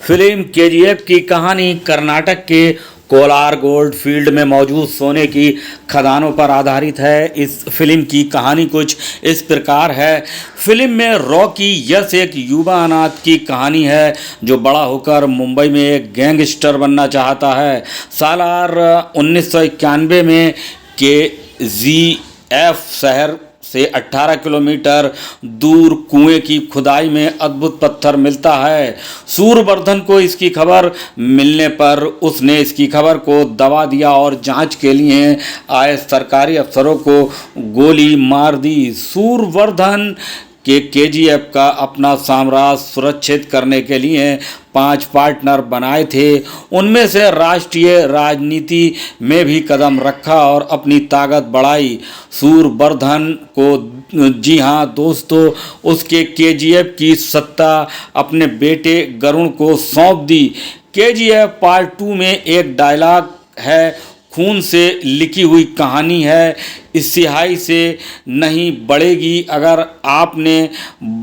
Film KGF की कहानी कर्नाटक के कोलार गोल्ड फील्ड में मौजूद सोने की खदानों पर आधारित है। इस फिल्म की कहानी कुछ इस प्रकार है। फिल्म में रॉकी यश एक युवा अनाथ की कहानी है जो बड़ा होकर मुंबई में एक गैंगस्टर बनना चाहता है। सालार 1991 में केजीएफ शहर से 18 किलोमीटर दूर कुएं की खुदाई में अद्भुत पत्थर मिलता है। सूरवर्धन को इसकी खबर मिलने पर उसने इसकी खबर को दबा दिया और जांच के लिए आए सरकारी अफसरों को गोली मार दी। सूरवर्धन के केजीएफ का अपना साम्राज्य सुरक्षित करने के लिए 5 पार्टनर बनाए थे। उनमें से राष्ट्रीय राजनीति में भी कदम रखा और अपनी ताकत बढ़ाई। सूरवर्धन को जी हाँ दोस्तों, उसके केजीएफ की सत्ता अपने बेटे गरुण को सौंप दी। केजीएफ पार्ट 2 में एक डायलॉग है, खून से लिखी हुई कहानी है, इस स्याही से नहीं बढ़ेगी। अगर आपने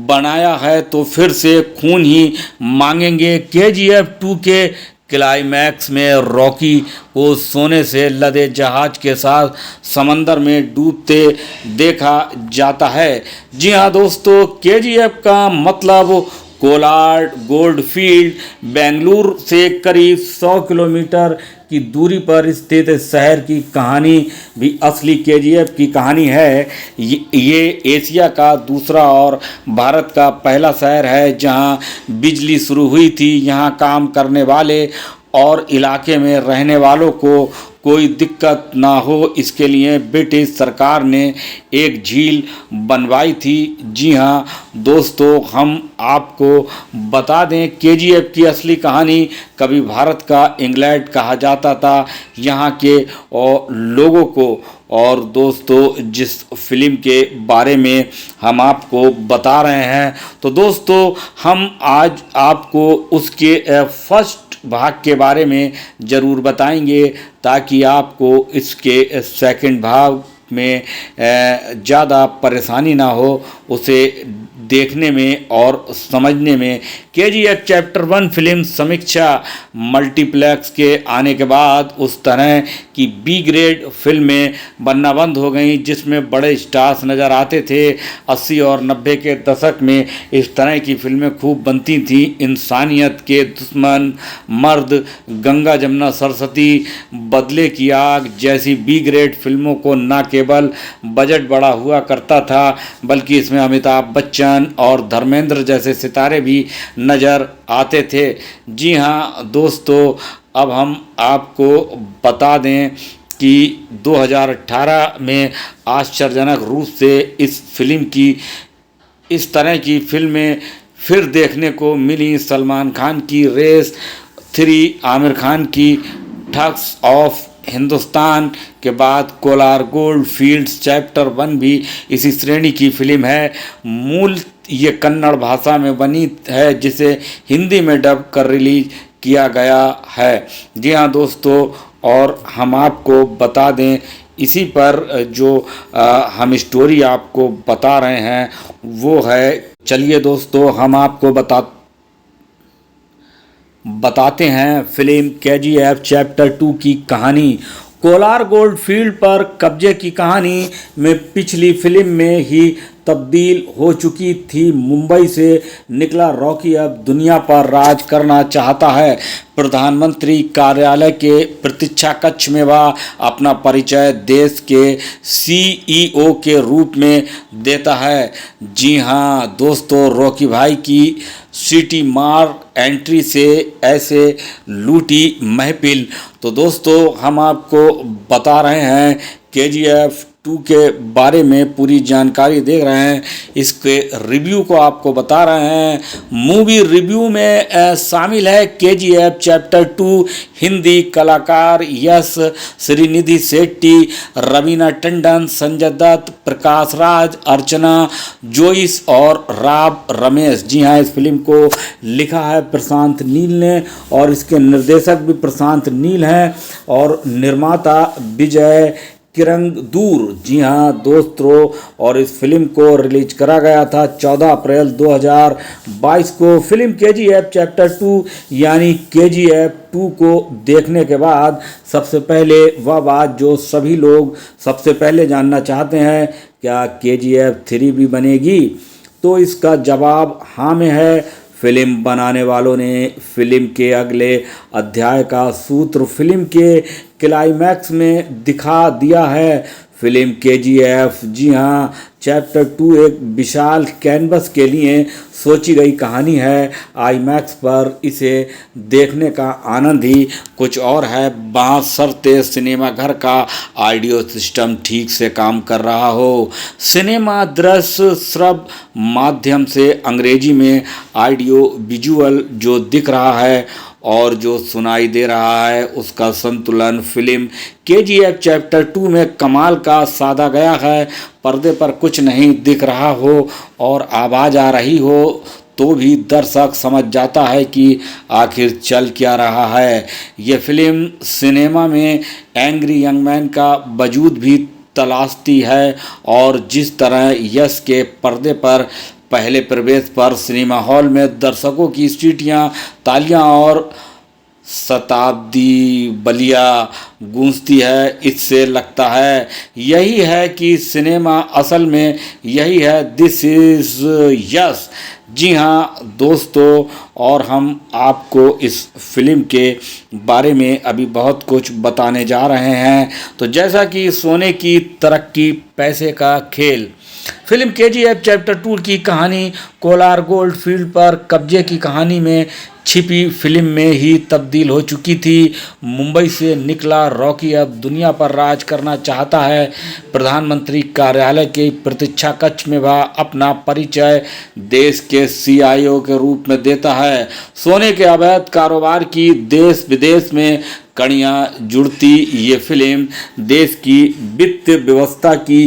बनाया है तो फिर से खून ही मांगेंगे। केजीएफ 2 के क्लाइमैक्स में रॉकी को सोने से लदे जहाज के साथ समंदर में डूबते देखा जाता है। जी हाँ दोस्तों, केजीएफ का मतलब कोलार गोल्ड फील्ड बेंगलुरु से करीब 100 किलोमीटर की दूरी पर स्थित शहर की कहानी भी असली केजीएफ की कहानी है। ये एशिया का दूसरा और भारत का पहला शहर है जहां बिजली शुरू हुई थी। यहां काम करने वाले और इलाके में रहने वालों को कोई दिक्कत ना हो, इसके लिए ब्रिटिश सरकार ने एक झील बनवाई थी। जी हाँ दोस्तों, हम आपको बता दें केजीएफ की असली कहानी कभी भारत का इंग्लैंड कहा जाता था यहाँ के और लोगों को। और दोस्तों, जिस फिल्म के बारे में हम आपको बता रहे हैं तो दोस्तों हम आज आपको उसके फर्स्ट भाग के बारे में ज़रूर बताएंगे ताकि आपको इसके सेकंड भाग में ज़्यादा परेशानी ना हो उसे देखने में और समझने में। केजीएफ चैप्टर 1 फिल्म समीक्षा मल्टीप्लेक्स के आने के बाद उस तरह की बी ग्रेड फिल्में बनना बंद हो गई जिसमें बड़े स्टार्स नज़र आते थे। 80 और 90 के दशक में इस तरह की फिल्में खूब बनती थीं। इंसानियत के दुश्मन, मर्द, गंगा जमुना सरस्वती, बदले की आग जैसी बी ग्रेड फिल्मों को न केवल बजट बड़ा हुआ करता था बल्कि इसमें अमिताभ बच्चन और धर्मेंद्र जैसे सितारे भी नज़र आते थे। जी हाँ दोस्तों, अब हम आपको बता दें कि 2018 में आश्चर्यजनक रूप से इस फिल्म की इस तरह की फिल्में फिर देखने को मिली। सलमान खान की रेस 3, आमिर खान की ठग्स ऑफ हिंदुस्तान के बाद कोलार गोल्ड फील्ड्स चैप्टर 1 भी इसी श्रेणी की फिल्म है। मूल ये कन्नड़ भाषा में बनी है जिसे हिंदी में डब कर रिलीज किया गया है। जी हाँ दोस्तों, और हम आपको बता दें इसी पर जो हम स्टोरी आपको बता रहे हैं वो है, चलिए दोस्तों हम आपको बताते हैं फिल्म केजीएफ चैप्टर 2 की कहानी। कोलार गोल्ड फील्ड पर कब्जे की कहानी में पिछली फिल्म में ही तब्दील हो चुकी थी। मुंबई से निकला रॉकी अब दुनिया पर राज करना चाहता है। प्रधानमंत्री कार्यालय के प्रतीक्षा कक्ष में वह अपना परिचय देश के सीईओ के रूप में देता है। जी हाँ दोस्तों, रॉकी भाई की सिटी मार एंट्री से ऐसे लूटी महफिल। तो दोस्तों हम आपको बता रहे हैं केजीएफ 2 के बारे में पूरी जानकारी दे रहे हैं, इसके रिव्यू को आपको बता रहे हैं। मूवी रिव्यू में शामिल है केजीएफ चैप्टर 2 हिंदी कलाकार यश, श्रीनिधि शेट्टी, रवीना टंडन, संजय दत्त, प्रकाश राज, अर्चना जोइस और राव रमेश। जी हाँ, इस फिल्म को लिखा है प्रशांत नील ने और इसके निर्देशक भी प्रशांत नील हैं और निर्माता विजय किरंग दूर। जी हाँ दोस्तों, और इस फिल्म को रिलीज करा गया था 14 अप्रैल 2022 को। फिल्म केजीएफ चैप्टर 2 यानी केजीएफ 2 को देखने के बाद सबसे पहले वह बात जो सभी लोग सबसे पहले जानना चाहते हैं, क्या केजीएफ 3 भी बनेगी? तो इसका जवाब हाँ में है। फिल्म बनाने वालों ने फिल्म के अगले अध्याय का सूत्र फिल्म के क्लाइमैक्स में दिखा दिया है। फिल्म केजीएफ, जी हाँ, चैप्टर 2 एक विशाल कैनवस के लिए सोची गई कहानी है। आईमैक्स पर इसे देखने का आनंद ही कुछ और है, बशर्ते सिनेमा घर का ऑडियो सिस्टम ठीक से काम कर रहा हो। सिनेमा दृश्य श्रव्य माध्यम से अंग्रेजी में ऑडियो विजुअल जो दिख रहा है और जो सुनाई दे रहा है, उसका संतुलन फिल्म केजीएफ चैप्टर 2 में कमाल का साधा गया है। पर्दे पर कुछ नहीं दिख रहा हो और आवाज़ आ रही हो तो भी दर्शक समझ जाता है कि आखिर चल क्या रहा है। ये फिल्म सिनेमा में एंग्री यंग मैन का वजूद भी तलाशती है, और जिस तरह यश के पर्दे पर पहले प्रवेश पर सिनेमा हॉल में दर्शकों की सीटियां, तालियां और शताब्दी बलिया गूंजती है, इससे लगता है यही है कि सिनेमा असल में यही है, दिस इज यस। जी हाँ दोस्तों, और हम आपको इस फिल्म के बारे में अभी बहुत कुछ बताने जा रहे हैं। तो जैसा कि सोने की तरक्की पैसे का खेल, फिल्म केजीएफ चैप्टर 2 की कहानी कोलार गोल्ड फील्ड पर कब्जे की कहानी में छिपी फिल्म में ही तब्दील हो चुकी थी। मुंबई से निकला रॉकी अब दुनिया पर राज करना चाहता है। प्रधानमंत्री कार्यालय के प्रतीक्षा कक्ष में वह अपना परिचय देश के सीआईओ के रूप में देता है। सोने के अवैध कारोबार की देश विदेश में कड़ियाँ जुड़ती ये फिल्म देश की वित्तीय व्यवस्था की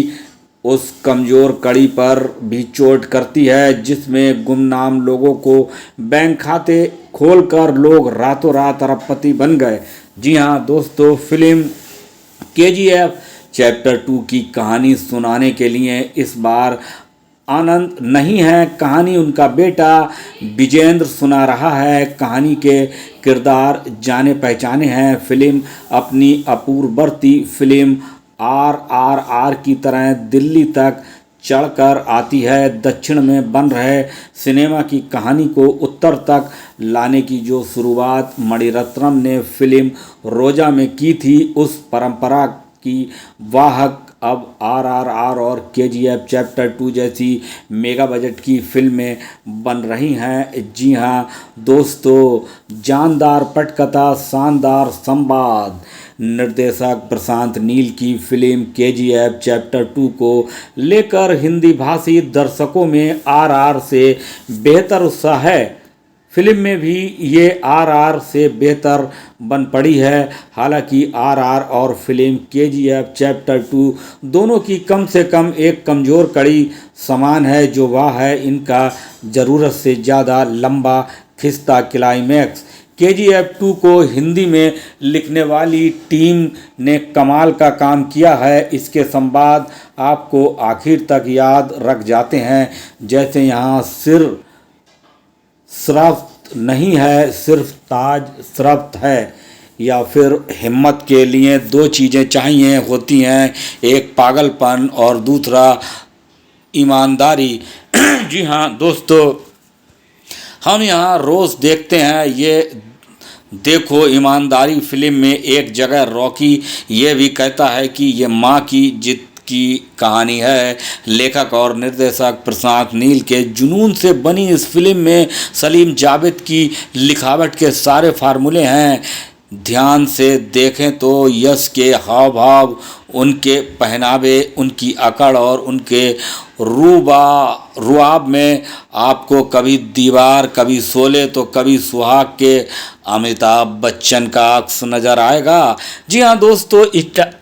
उस कमज़ोर कड़ी पर भी चोट करती है, जिसमें गुमनाम लोगों को बैंक खाते खोलकर लोग रातों रात अरबपति बन गए। जी हाँ दोस्तों, फिल्म केजीएफ चैप्टर 2 की कहानी सुनाने के लिए इस बार आनंद नहीं है। कहानी उनका बेटा विजेंद्र सुना रहा है। कहानी के किरदार जाने पहचाने हैं। फिल्म अपनी अपूर्ववर्ती फिल्म RRR की तरह दिल्ली तक चढ़कर आती है। दक्षिण में बन रहे सिनेमा की कहानी को उत्तर तक लाने की जो शुरुआत मणिरत्नम ने फिल्म रोजा में की थी, उस परंपरा की वाहक अब RRR और केजीएफ चैप्टर 2 जैसी मेगा बजट की फिल्में बन रही हैं। जी हाँ दोस्तों, जानदार पटकथा, शानदार संवाद। निर्देशक प्रशांत नील की फिल्म केजीएफ चैप्टर 2 को लेकर हिंदी भाषी दर्शकों में RR से बेहतर उत्साह है। फिल्म में भी ये RR से बेहतर बन पड़ी है। हालांकि RR और फिल्म केजीएफ चैप्टर 2 दोनों की कम से कम एक कमज़ोर कड़ी समान है, जो वह है इनका ज़रूरत से ज़्यादा लंबा खिंचता क्लाइमैक्स। केजीएफ 2 को हिंदी में लिखने वाली टीम ने कमाल का काम किया है। इसके संवाद आपको आखिर तक याद रख जाते हैं, जैसे यहाँ सिर शराफ्त नहीं है, सिर्फ ताज शराफ्त है। या फिर हिम्मत के लिए दो चीज़ें चाहिए होती हैं, एक पागलपन और दूसरा ईमानदारी। जी हाँ दोस्तों, हम यहाँ रोज़ देखते हैं ये देखो ईमानदारी फिल्म में एक जगह रॉकी ये भी कहता है कि ये माँ की जिद की कहानी है। लेखक और निर्देशक प्रशांत नील के जुनून से बनी इस फिल्म में सलीम जावेद की लिखावट के सारे फार्मूले हैं। ध्यान से देखें तो यश के हाव भाव, उनके पहनावे, उनकी अकड़ और उनके रुआब में आपको कभी दीवार, कभी शोले तो कभी सुहाग के अमिताभ बच्चन का अक्स नज़र आएगा। जी हाँ दोस्तों,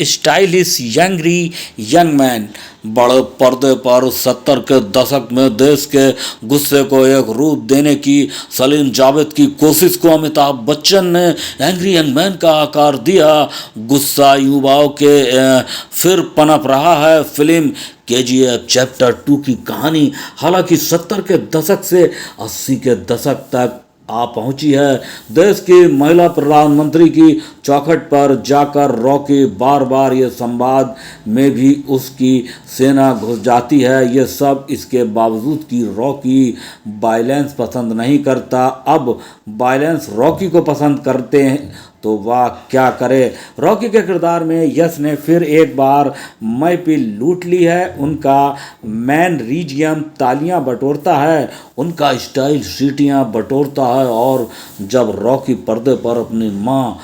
स्टाइलिश यंग मैन बड़े पर्दे पर 70 के दशक में देश के गुस्से को एक रूप देने की सलीम जावेद की कोशिश को अमिताभ बच्चन ने एंग्री यंग मैन का आकार दिया। गुस्सा युवाओं के में फिर पनप रहा है फिल्म केजीएफ चैप्टर 2 की कहानी। हालांकि 70 के दशक से 80 के दशक तक आ पहुंची है। देश की महिला प्रधानमंत्री की चौखट पर जाकर रॉकी बार बार ये संवाद में भी उसकी सेना घुस जाती है। ये सब इसके बावजूद कि रॉकी वायलेंस पसंद नहीं करता। अब वायलेंस रॉकी को पसंद करते हैं तो वह क्या करे। रॉकी के किरदार में यश ने फिर एक बार महफिल लूट ली है। उनका मैन रीजियम तालियां बटोरता है, उनका स्टाइल सीटियां बटोरता है। और जब रॉकी पर्दे पर अपनी माँ,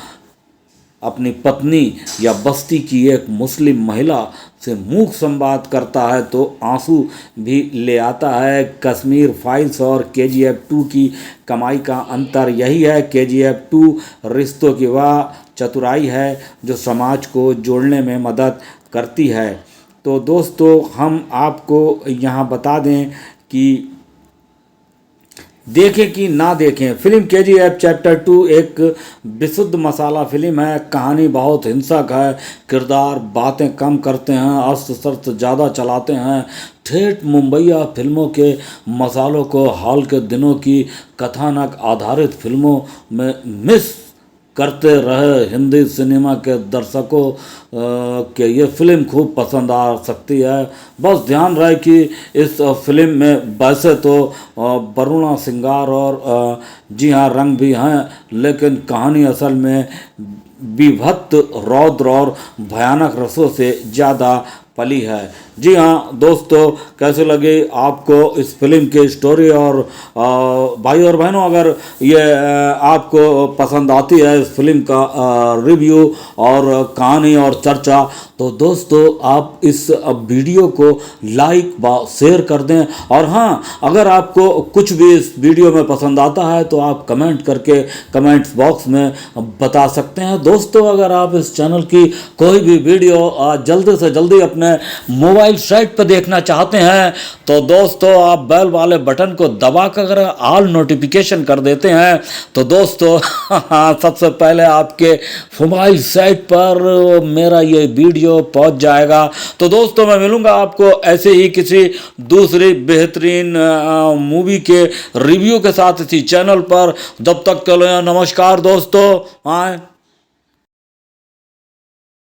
अपनी पत्नी या बस्ती की एक मुस्लिम महिला से मूक संवाद करता है तो आंसू भी ले आता है। कश्मीर फाइल्स और केजीएफ 2 की कमाई का अंतर यही है। केजीएफ 2 रिश्तों की वह चतुराई है जो समाज को जोड़ने में मदद करती है। तो दोस्तों, हम आपको यहाँ बता दें कि देखें कि ना देखें, फिल्म केजीएफ चैप्टर 2 एक विशुद्ध मसाला फिल्म है। कहानी बहुत हिंसक है, किरदार बातें कम करते हैं, अस्त्र शस्त्र ज़्यादा चलाते हैं। ठेठ मुंबईया फिल्मों के मसालों को हाल के दिनों की कथानक आधारित फिल्मों में मिस करते रहे हिंदी सिनेमा के दर्शकों के ये फिल्म खूब पसंद आ सकती है। बस ध्यान रहे कि इस फिल्म में वैसे तो वरुणा सिंगार और जी हाँ रंग भी हैं, लेकिन कहानी असल में विभत्त रौद्र और भयानक रसों से ज़्यादा पली है। जी हाँ दोस्तों, कैसे लगे आपको इस फिल्म की स्टोरी। और भाई और बहनों, अगर ये आपको पसंद आती है इस फिल्म का रिव्यू और कहानी और चर्चा, तो दोस्तों आप इस वीडियो को लाइक व शेयर कर दें। और हाँ, अगर आपको कुछ भी इस वीडियो में पसंद आता है तो आप कमेंट करके कमेंट्स बॉक्स में बता सकते हैं। दोस्तों, अगर आप इस चैनल की कोई भी वीडियो जल्दी से जल्दी अपने मोबाइल साइट पर देखना चाहते हैं तो दोस्तों आप बेल वाले बटन को दबाकर अगर ऑल नोटिफिकेशन कर देते हैं तो दोस्तों सबसे पहले आपके मोबाइल साइट पर मेरा ये वीडियो पहुंच जाएगा। तो दोस्तों, मैं मिलूंगा आपको ऐसे ही किसी दूसरी बेहतरीन मूवी के रिव्यू के साथ इसी चैनल पर। जब तक के लिए नमस्कार दोस्तों। आए